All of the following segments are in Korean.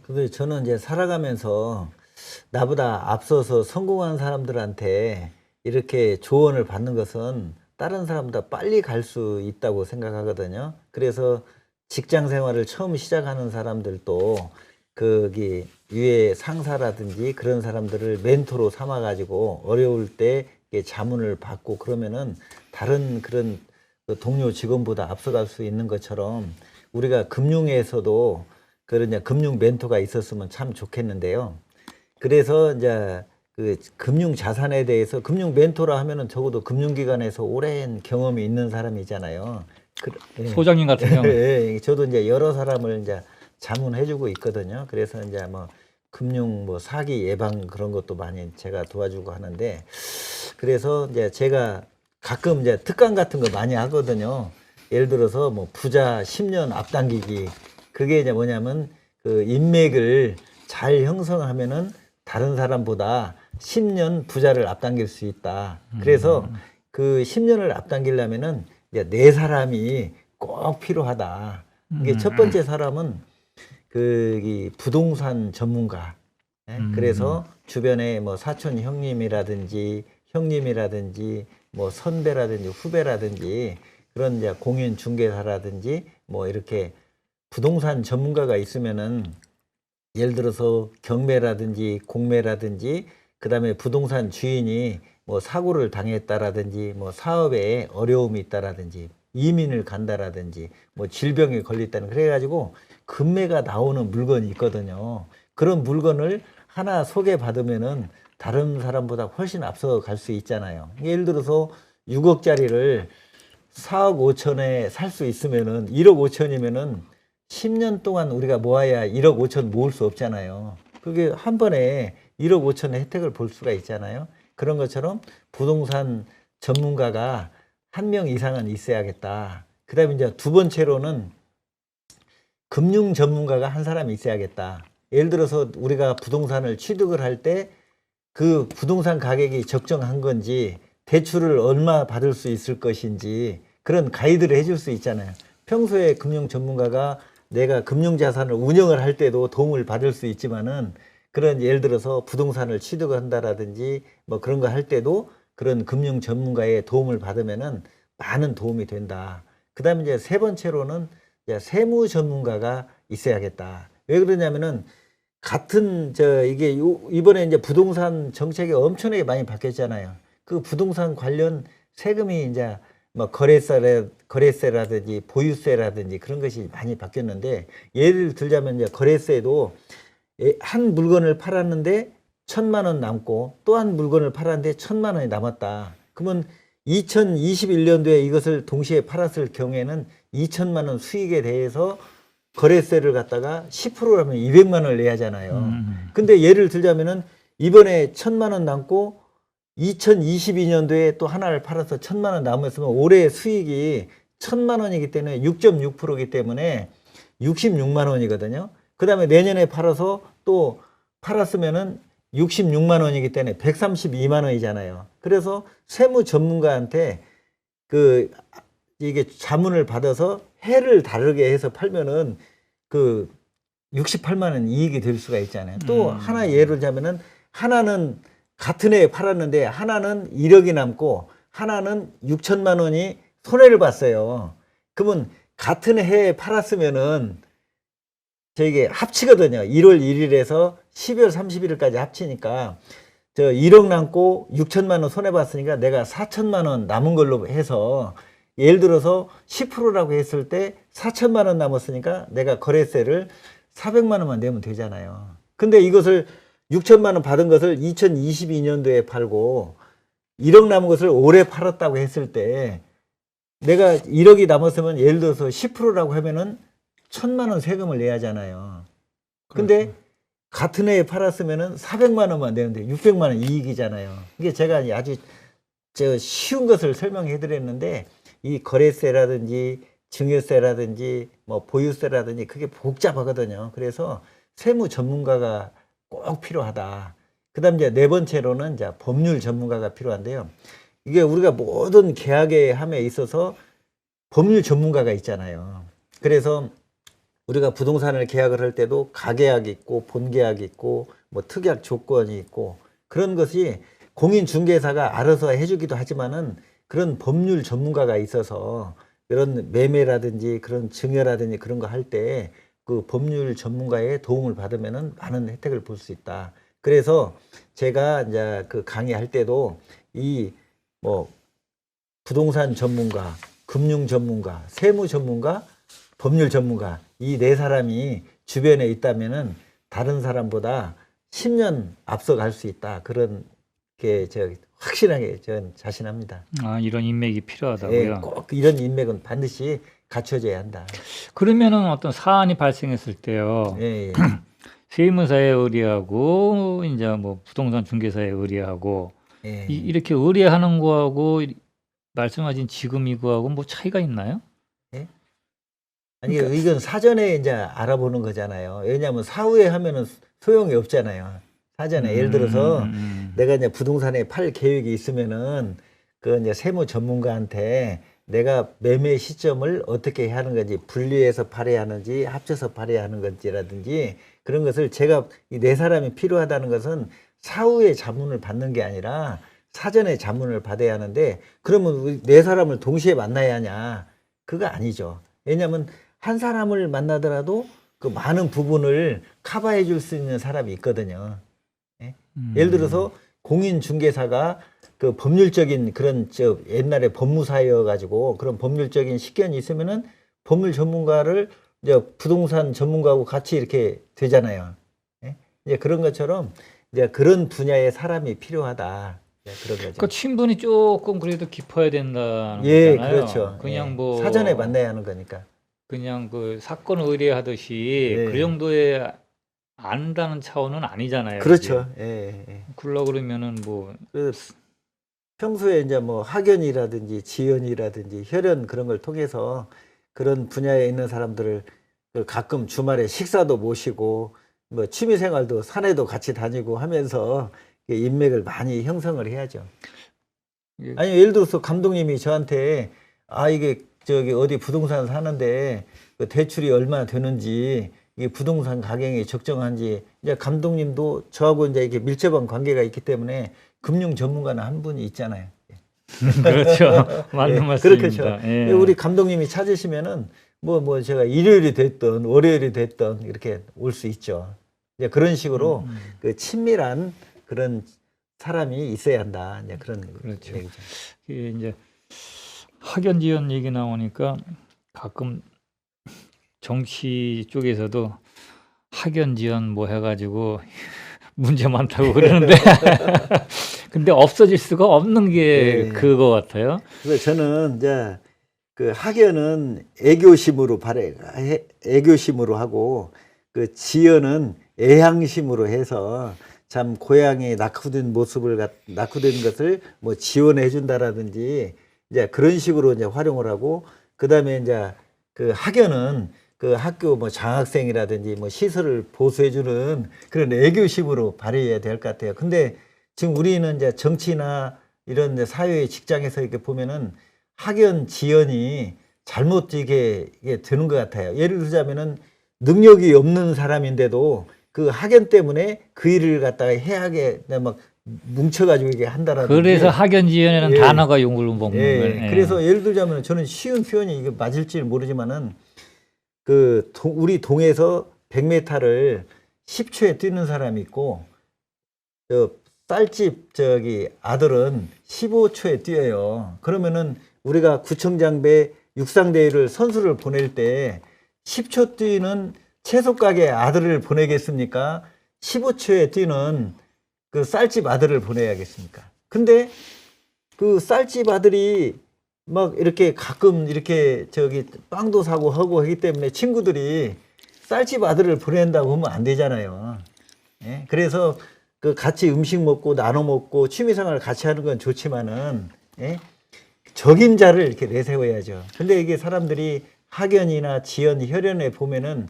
근데 저는 이제 살아가면서 나보다 앞서서 성공한 사람들한테 이렇게 조언을 받는 것은 다른 사람보다 빨리 갈 수 있다고 생각하거든요. 그래서 직장 생활을 처음 시작하는 사람들도 거기 위에 상사라든지 그런 사람들을 멘토로 삼아 가지고 어려울 때 이렇게 자문을 받고 그러면은 다른 그런 그 동료 직원보다 앞서갈 수 있는 것처럼 우리가 금융에서도 그런 이제 금융 멘토가 있었으면 참 좋겠는데요. 그래서 이제 그 금융 자산에 대해서 금융 멘토라 하면은 적어도 금융기관에서 오랜 경험이 있는 사람이잖아요. 예. 소장님 같은 경우는 예, 저도 이제 여러 사람을 이제 자문해주고 있거든요. 그래서 이제 뭐 금융 뭐 사기 예방 그런 것도 많이 제가 도와주고 하는데, 그래서 이제 제가 가끔 이제 특강 같은 거 많이 하거든요. 예를 들어서 뭐 부자 10년 앞당기기. 그게 이제 뭐냐면 그 인맥을 잘 형성하면은 다른 사람보다 10년 부자를 앞당길 수 있다. 그래서 그 10년을 앞당기려면은 이제 네 사람이 꼭 필요하다. 이게 첫 번째 사람은 이 부동산 전문가. 예? 그래서 주변에 뭐 사촌 형님이라든지 뭐 선배라든지 후배라든지 그런 이제 공인 중개사라든지 뭐 이렇게 부동산 전문가가 있으면은 예를 들어서 경매라든지 공매라든지 그다음에 부동산 주인이 뭐 사고를 당했다라든지 뭐 사업에 어려움이 있다라든지 이민을 간다라든지 뭐 질병에 걸렸다는 그래가지고 금매가 나오는 물건이 있거든요. 그런 물건을 하나 소개받으면은 다른 사람보다 훨씬 앞서 갈 수 있잖아요. 예를 들어서 6억짜리를 4억 5천에 살 수 있으면은 1억 5천이면은 10년 동안 우리가 모아야 1억 5천 모을 수 없잖아요. 그게 한 번에 1억 5천의 혜택을 볼 수가 있잖아요. 그런 것처럼 부동산 전문가가 한 명 이상은 있어야겠다. 그 다음에 이제 두 번째로는 금융 전문가가 한 사람이 있어야겠다. 예를 들어서 우리가 부동산을 취득을 할 때 그 부동산 가격이 적정한 건지 대출을 얼마 받을 수 있을 것인지 그런 가이드를 해줄 수 있잖아요. 평소에 금융 전문가가 내가 금융자산을 운영을 할 때도 도움을 받을 수 있지만은 그런 예를 들어서 부동산을 취득을 한다라든지 뭐 그런 거 할 때도 그런 금융 전문가의 도움을 받으면은 많은 도움이 된다. 그 다음에 이제 세 번째로는 이제 세무 전문가가 있어야겠다. 왜 그러냐면은 같은 이게 이번에 이제 부동산 정책이 엄청나게 많이 바뀌었잖아요. 그 부동산 관련 세금이 이제 뭐 거래세라든지 보유세라든지 그런 것이 많이 바뀌었는데 예를 들자면 이제 거래세도 한 물건을 팔았는데 1,000만 원 남고 또 한 물건을 팔았는데 1,000만 원이 남았다. 그러면 2021년도에 이것을 동시에 팔았을 경우에는 2천만 원 수익에 대해서 거래세를 갖다가 10%라면 200만 원을 내야 하잖아요. 근데 예를 들자면은 이번에 1,000만 원 남고 2022년도에 또 하나를 팔아서 1,000만 원 남았으면 올해 수익이 1,000만 원이기 때문에 6.6%이기 때문에 66만 원이거든요. 그 다음에 내년에 팔아서 또 팔았으면은 66만 원이기 때문에 132만 원이잖아요. 그래서 세무 전문가한테 이게 자문을 받아서 해를 다르게 해서 팔면은 그 68만 원 이익이 될 수가 있잖아요. 또 하나 예를 들자면은 하나는 같은 해에 팔았는데 하나는 1억이 남고 하나는 6천만 원이 손해를 봤어요. 그러면 같은 해에 팔았으면은 저게 합치거든요. 1월 1일에서 12월 31일까지 합치니까 1억 남고 6천만 원 손해 봤으니까 내가 4천만 원 남은 걸로 해서 예를 들어서 10%라고 했을 때 4천만 원 남았으니까 내가 거래세를 400만 원만 내면 되잖아요. 근데 이것을 6천만 원 받은 것을 2022년도에 팔고 1억 남은 것을 올해 팔았다고 했을 때 내가 1억이 남았으면 예를 들어서 10%라고 하면은 1,000만 원 세금을 내야 하잖아요. 근데 그렇죠. 같은 해에 팔았으면은 400만 원만 내는데 600만 원 이익이잖아요. 이게 제가 아주 쉬운 것을 설명해 드렸는데 이 거래세라든지 증여세라든지 뭐 보유세라든지 그게 복잡하거든요. 그래서 세무 전문가가 꼭 필요하다. 그다음 이제 네 번째로는 이제 법률 전문가가 필요한데요. 이게 우리가 모든 계약의 함에 있어서 법률 전문가가 있잖아요. 그래서 우리가 부동산을 계약을 할 때도 가계약 있고 본계약 있고 뭐 특약 조건이 있고 그런 것이 공인중개사가 알아서 해주기도 하지만은 그런 법률 전문가가 있어서 그런 매매라든지 그런 증여라든지 그런 거 할 때 그 법률 전문가의 도움을 받으면은 많은 혜택을 볼 수 있다. 그래서 제가 이제 그 강의할 때도 이 뭐 부동산 전문가, 금융 전문가, 세무 전문가, 법률 전문가 이 네 사람이 주변에 있다면은 다른 사람보다 10년 앞서갈 수 있다. 그런 게 저 확실하게 전 자신합니다. 아, 이런 인맥이 예, 필요하다고요. 꼭 이런 인맥은 반드시 갖춰져야 한다. 그러면은 어떤 사안이 발생했을 때요. 예, 예. 세무사에 의뢰하고 이제 뭐 부동산 중개사에 의뢰하고 예. 이렇게 의뢰하는 거하고 말씀하신 지금 이거하고 뭐 차이가 있나요? 아니 이건 사전에 이제 알아보는 거잖아요. 왜냐하면 사후에 하면은 소용이 없잖아요. 사전에 예를 들어서 내가 이제 부동산에 팔 계획이 있으면은 그 이제 세무 전문가한테 내가 매매 시점을 어떻게 해야 하는 건지 분리해서 팔아야 하는지 합쳐서 팔아야 하는 건지라든지 그런 것을 제가 이 네 사람이 필요하다는 것은 사후에 자문을 받는 게 아니라 사전에 자문을 받아야 하는데 그러면 우리 네 사람을 동시에 만나야 하냐? 그거 아니죠. 왜냐하면 한 사람을 만나더라도 그 많은 부분을 커버해 줄 수 있는 사람이 있거든요. 예? 예를 들어서 공인중개사가 그 법률적인 그런 저 옛날에 법무사여 가지고 그런 법률적인 식견이 있으면은 법률 전문가를 이제 부동산 전문가하고 같이 이렇게 되잖아요. 예? 이제 그런 것처럼 이제 그런 분야의 사람이 필요하다. 그런 거죠. 그러니까 친분이 조금 그래도 깊어야 된다는 예, 거잖아요. 그렇죠. 그냥 예. 뭐 사전에 만나야 하는 거니까. 그냥 그 사건 의뢰하듯이 네. 그 정도의 안다는 차원은 아니잖아요. 그렇죠. 예, 예. 그러려고 그러면은 뭐 그 평소에 이제 뭐 학연이라든지 지연이라든지 혈연 그런 걸 통해서 그런 분야에 있는 사람들을 그 가끔 주말에 식사도 모시고 뭐 취미 생활도 산에도 같이 다니고 하면서 인맥을 많이 형성을 해야죠. 이게 아니 예를 들어서 감독님이 저한테 아 이게 저기 어디 부동산 사는데 그 대출이 얼마나 되는지 이게 부동산 가격이 적정한지 이제 감독님도 저하고 이제 이렇게 밀접한 관계가 있기 때문에 금융 전문가는 한 분이 있잖아요. 그렇죠. 맞는 예, 말씀입니다. 그렇죠. 예. 우리 감독님이 찾으시면은 뭐 제가 일요일이 됐든 월요일이 됐든 이렇게 올 수 있죠. 이제 그런 식으로 그 친밀한 그런 사람이 있어야 한다. 이제 그런 그렇죠. 얘기죠. 이게 이제 학연지연 얘기 나오니까 가끔 정치 쪽에서도 학연지연 뭐 해가지고 문제 많다고 그러는데 근데 없어질 수가 없는 게 예. 그거 같아요. 그래서 저는 이제 그 학연은 애교심으로 애교심으로 하고 그 지연은 애향심으로 해서 참 고향이 낙후된 낙후된 것을 뭐 지원해 준다라든지 이제 그런 식으로 이제 활용을 하고 그다음에 이제 그 학연은 그 학교 뭐 장학생이라든지 뭐 시설을 보수해 주는 그런 애교심으로 발휘해야 될 것 같아요. 근데 지금 우리는 이제 정치나 이런 이제 사회 직장에서 이렇게 보면은 학연 지연이 잘못 이게 되는 것 같아요. 예를 들자면은 능력이 없는 사람인데도 그 학연 때문에 그 일을 갖다가 해하게 막 뭉쳐가지고 이게 한다라든지. 그래서 학연지연이라는 예. 단어가 욕을 먹는 예. 거예요. 예. 그래서 예를 들자면 저는 쉬운 표현이 이게 맞을지 모르지만은 그 우리 동에서 100m를 10초에 뛰는 사람이 있고 저 쌀집 저기 아들은 15초에 뛰어요. 그러면은 우리가 구청장배 육상대회를 선수를 보낼 때 10초 뛰는 채소가게 아들을 보내겠습니까? 15초에 뛰는 그 쌀집 아들을 보내야겠습니까? 근데 그 쌀집 아들이 막 이렇게 가끔 이렇게 저기 빵도 사고 하고 하기 때문에 친구들이 쌀집 아들을 보낸다고 하면 안 되잖아요. 예? 그래서 그 같이 음식 먹고 나눠 먹고 취미생활 같이 하는 건 좋지만은 예? 적임자를 이렇게 내세워야죠. 근데 이게 사람들이 학연이나 지연, 혈연에 보면은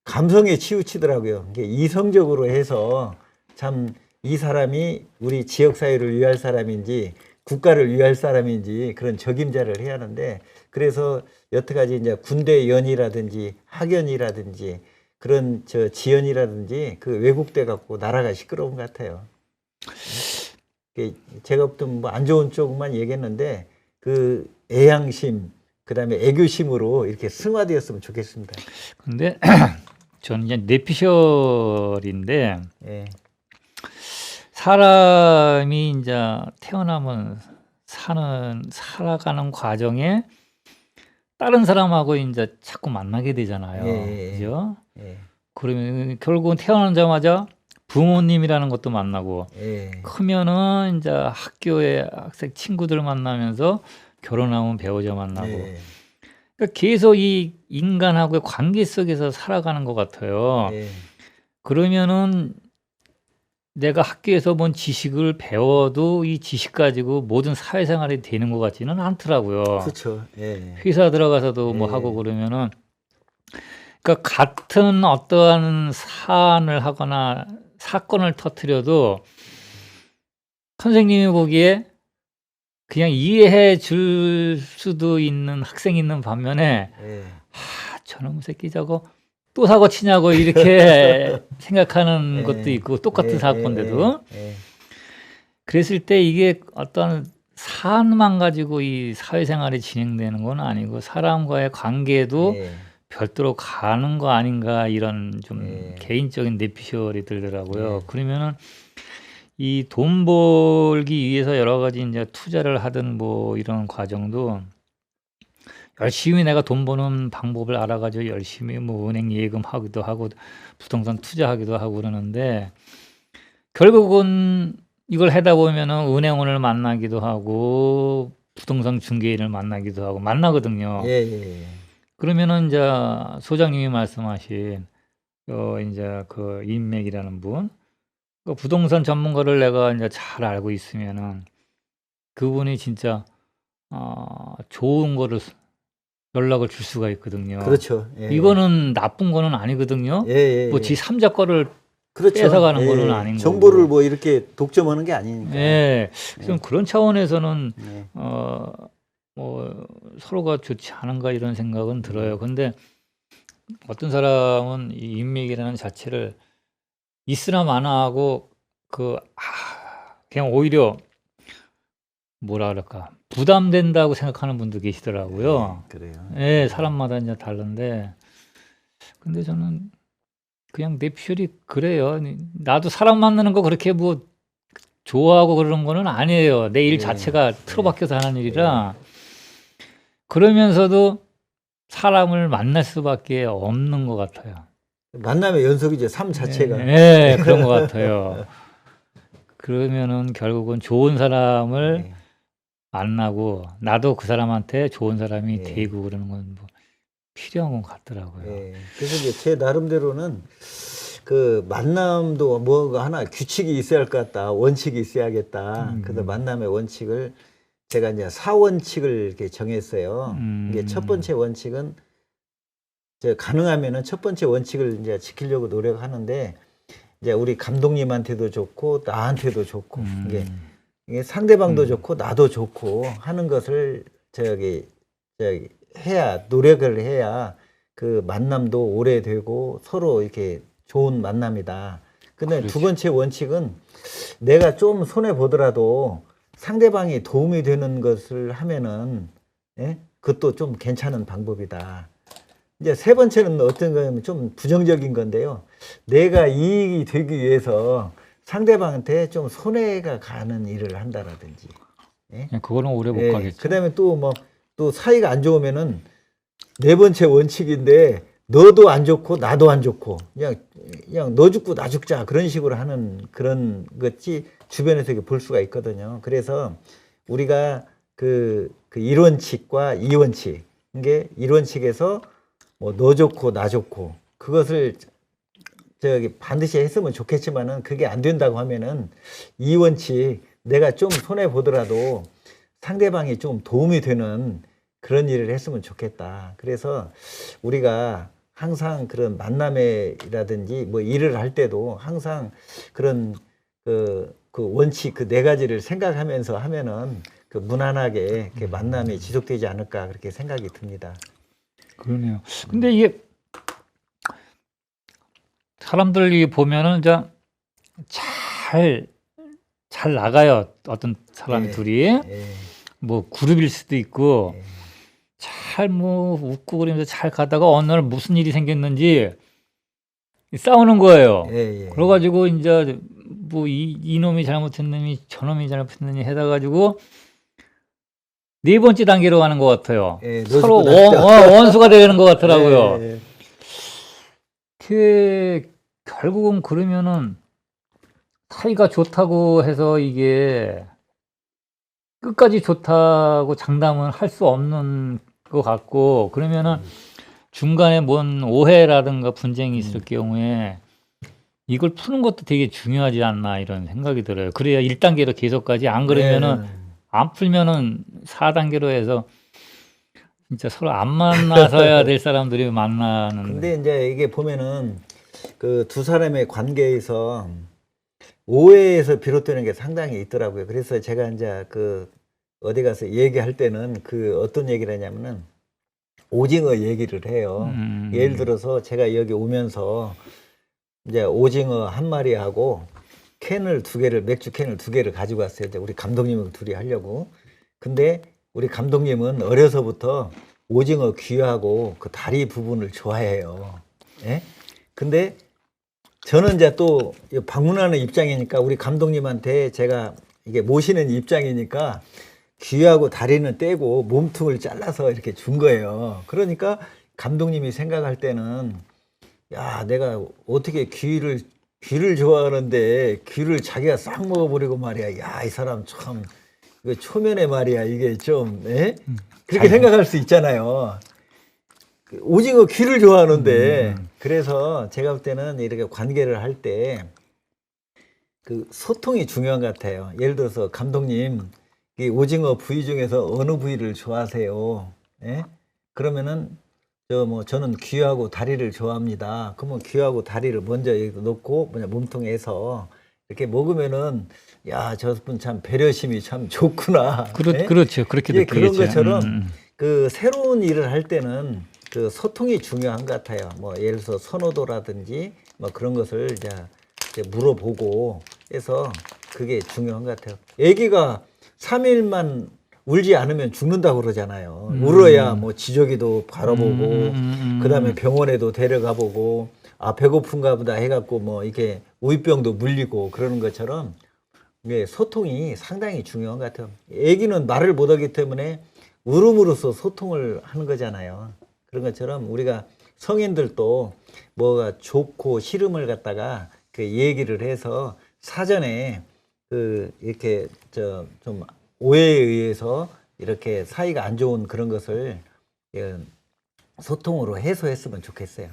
감성에 치우치더라고요. 이게 이성적으로 해서 참 이 사람이 우리 지역 사회를 위할 사람인지 국가를 위할 사람인지 그런 적임자를 해야 하는데, 그래서 여태까지 이제 군대 연이라든지 학연이라든지 그런 저 지연이라든지 그 왜곡돼 갖고 나라가 시끄러운 것 같아요. 제가 보통 뭐 안 좋은 쪽만 얘기했는데 그 애양심, 그다음에 애교심으로 이렇게 승화되었으면 좋겠습니다. 근데 저는 이제 뇌피셜인데 예. 사람이 이제 태어나면 살아가는 과정에 다른 사람하고 이제 자꾸 만나게 되잖아요. 예. 그죠? 예. 그러면 결국은 태어나자마자 부모님이라는 것도 만나고 예. 크면은 이제 학교에 학생 친구들 만나면서 결혼하면 배우자 만나고 예. 그러니까 계속 이 인간하고의 관계 속에서 살아가는 것 같아요. 예. 그러면은 내가 학교에서 본 지식을 배워도 이 지식 가지고 모든 사회생활이 되는 것 같지는 않더라고요. 그렇죠. 예. 회사 들어가서도 뭐 예. 하고 그러면은 그러니까 같은 어떠한 사안을 하거나 사건을 터뜨려도 선생님이 보기에 그냥 이해해 줄 수도 있는 학생이 있는 반면에 예. 저놈 새끼 저거 또 사고 치냐고 이렇게 생각하는 예. 것도 있고 똑같은 예. 사건인데도 예. 그랬을 때 이게 어떤 사안만 가지고 이 사회생활이 진행되는 건 아니고 사람과의 관계도 예. 별도로 가는 거 아닌가 이런 좀 예. 개인적인 뇌피셜이 들더라고요. 예. 그러면은 이 돈 벌기 위해서 여러 가지 이제 투자를 하든 뭐 이런 과정도 열심히 내가 돈 버는 방법을 알아가지고 열심히 뭐 은행 예금하기도 하고 부동산 투자하기도 하고 그러는데 결국은 이걸 하다 보면은 은행원을 만나기도 하고 부동산 중개인을 만나기도 하고 만나거든요. 예. 예. 그러면은 이제 소장님이 말씀하신 이제 그 인맥이라는 분, 그 부동산 전문가를 내가 이제 잘 알고 있으면은 그분이 진짜 좋은 거를 연락을 줄 수가 있거든요. 그렇죠. 예. 이거는 나쁜 거는 아니거든요. 예. 예. 뭐 지 3자 거를 그렇죠. 뺏어가는 예. 거는 아닌 정보를 거고. 뭐 이렇게 독점하는 게 아니니까. 예. 좀 그런 차원에서는 예. 뭐 서로가 좋지 않은가 이런 생각은 들어요. 근데 어떤 사람은 이 인맥이라는 자체를 있으나 마나 하고 그냥 오히려 뭐라 그럴까 부담된다고 생각하는 분도 계시더라고요. 그래요. 예, 사람마다 이제 다른데 근데 저는 그냥 뇌피셜이 그래요. 나도 사람 만나는 거 그렇게 뭐 좋아하고 그러는 거는 아니에요. 내 일 예. 자체가 틀어박혀서 하는 일이라 그러면서도 사람을 만날 수밖에 없는 것 같아요. 만남의 연속이죠. 삶 자체가. 예, 그런 것 같아요. 그러면은 결국은 좋은 사람을 예. 만나고 나도 그 사람한테 좋은 사람이 예. 되고 그러는 건 뭐 필요한 것 같더라고요. 예. 그래서 이제 제 나름대로는 그 만남도 뭐가 하나 규칙이 있어야 할 것 같다. 원칙이 있어야겠다. 그래서 만남의 원칙을 제가 이제 4원칙을 이렇게 정했어요. 이게 첫 번째 원칙은 제가 가능하면은 첫 번째 원칙을 이제 지키려고 노력하는데 이제 우리 감독님한테도 좋고 나한테도 좋고 이게 상대방도 좋고 나도 좋고 하는 것을 저기 해야 노력을 해야 그 만남도 오래되고 서로 이렇게 좋은 만남이다. 근데 그렇죠. 두 번째 원칙은 내가 좀 손해 보더라도 상대방이 도움이 되는 것을 하면은 예? 그것도 좀 괜찮은 방법이다. 이제 세 번째는 어떤 거냐면 좀 부정적인 건데요. 내가 이익이 되기 위해서 상대방한테 좀 손해가 가는 일을 한다라든지. 예? 그거는 오래 못 예. 가겠죠. 그다음에 또 뭐 또 사이가 안 좋으면은 네 번째 원칙인데 너도 안 좋고 나도 안 좋고 그냥 너 죽고 나 죽자 그런 식으로 하는 그런 것이 주변에서 이렇게 볼 수가 있거든요. 그래서 우리가 그 1원칙과 2원칙 이게 1원칙에서 뭐 너 좋고 나 좋고 그것을 저기 반드시 했으면 좋겠지만은 그게 안 된다고 하면은 2원칙 내가 좀 손해 보더라도 상대방이 좀 도움이 되는 그런 일을 했으면 좋겠다. 그래서 우리가 항상 그런 만남이라든지 뭐 일을 할 때도 항상 그런 그 원칙 그 네 가지를 생각하면서 하면은 그 무난하게 이렇게 만남이 지속되지 않을까 그렇게 생각이 듭니다. 그러네요. 근데 이게 사람들이 보면은 잘 나가요. 어떤 사람이 예. 둘이 예. 뭐 그룹일 수도 있고 예. 잘 뭐 웃고 그러면서 잘 가다가 어느 날 무슨 일이 생겼는지 싸우는 거예요. 예. 예. 그래가지고 이제 뭐 이놈이 잘못했느니 저놈이 잘못했느니 해다 가지고 네 번째 단계로 가는 것 같아요. 예, 서로 노숙을 원수가 되는 것 같더라고요. 예. 그 결국은 그러면은 사이가 좋다고 해서 이게 끝까지 좋다고 장담은 할 수 없는 것 같고, 그러면은 중간에 뭔 오해라든가 분쟁이 있을 경우에 이걸 푸는 것도 되게 중요하지 않나 이런 생각이 들어요. 그래야 1단계로 계속 가지. 안 그러면은 안 풀면은 4단계로 해서 진짜 서로 안 만나서야 될 사람들이 만나는. 근데 이제 이게 보면은 그 두 사람의 관계에서 오해에서 비롯되는 게 상당히 있더라고요. 그래서 제가 이제 그 어디 가서 얘기할 때는 그 어떤 얘기를 하냐면은 오징어 얘기를 해요. 예를 들어서 제가 여기 오면서 이제 오징어 한 마리하고 맥주 캔을 두 개를 가지고 왔어요. 이제 우리 감독님하고 둘이 하려고. 근데 우리 감독님은 어려서부터 오징어 귀하고 그 다리 부분을 좋아해요. 예? 근데 저는 이제 또 방문하는 입장이니까 우리 감독님한테 제가 이게 모시는 입장이니까 귀하고 다리는 떼고 몸통을 잘라서 이렇게 준 거예요. 그러니까 감독님이 생각할 때는 야, 내가 어떻게 귀를 좋아하는데 귀를 자기가 싹 먹어버리고 말이야. 야, 이 사람 참 이거 초면에 말이야. 이게 좀 그렇게 생각할 수 있잖아요. 오징어 귀를 좋아하는데 그래서 제가 볼 때는 이렇게 관계를 할 때 그 소통이 중요한 것 같아요. 예를 들어서 감독님 이 오징어 부위 중에서 어느 부위를 좋아하세요? 예? 그러면은 저는 귀하고 다리를 좋아합니다. 그러면 귀하고 다리를 먼저 여기 놓고 몸통에서 이렇게 먹으면은 야, 저분 참 배려심이 참 좋구나. 예? 그렇죠. 그렇게 예, 그런 느끼겠죠. 것처럼 그 새로운 일을 할 때는 그 소통이 중요한 것 같아요. 뭐 예를 들어서 선호도라든지 뭐 그런 것을 이제 물어보고 해서 그게 중요한 것 같아요. 아기가 3일만 울지 않으면 죽는다고 그러잖아요. 울어야 뭐 지저귀도 바라보고 그다음에 병원에도 데려가 보고 아 배고픈가 보다 해갖고 뭐 이렇게 우유병도 물리고 그러는 것처럼 이게 소통이 상당히 중요한 것 같아요. 아기는 말을 못하기 때문에 울음으로써 소통을 하는 거잖아요. 그런 것처럼 우리가 성인들도 뭐가 좋고 싫음을 갖다가 그 얘기를 해서 사전에 그 이렇게 좀 오해에 의해서 이렇게 사이가 안 좋은 그런 것을 소통으로 해소했으면 좋겠어요.